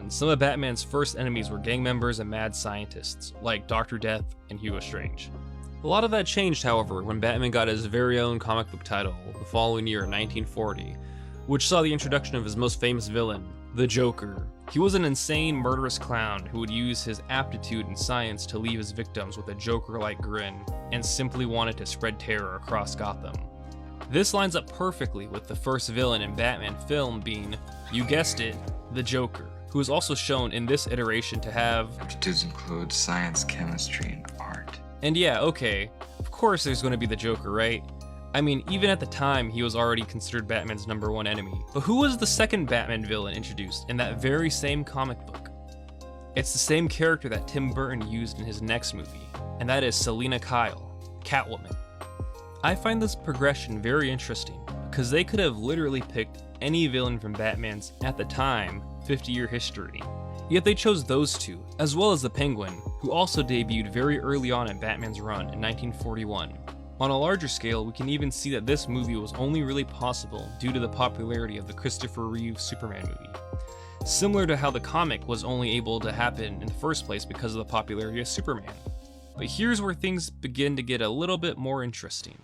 1941, some of Batman's first enemies were gang members and mad scientists, like Dr. Death and Hugo Strange. A lot of that changed, however, when Batman got his very own comic book title the following year, 1940, which saw the introduction of his most famous villain, the Joker. He was an insane, murderous clown who would use his aptitude in science to leave his victims with a Joker-like grin, and simply wanted to spread terror across Gotham. This lines up perfectly with the first villain in Batman film being, you guessed it, the Joker, who is also shown in this iteration to have aptitudes include science, chemistry, and art. And yeah, okay, of course there's going to be the Joker, right? I mean, even at the time, he was already considered Batman's #1 enemy. But who was the second Batman villain introduced in that very same comic book? It's the same character that Tim Burton used in his next movie, and that is Selina Kyle, Catwoman. I find this progression very interesting, because they could have literally picked any villain from Batman's, at the time, 50-year history. Yet they chose those two, as well as the Penguin, who also debuted very early on in Batman's run in 1941. On a larger scale, we can even see that this movie was only really possible due to the popularity of the Christopher Reeve Superman movie. Similar to how the comic was only able to happen in the first place because of the popularity of Superman. But here's where things begin to get a little bit more interesting.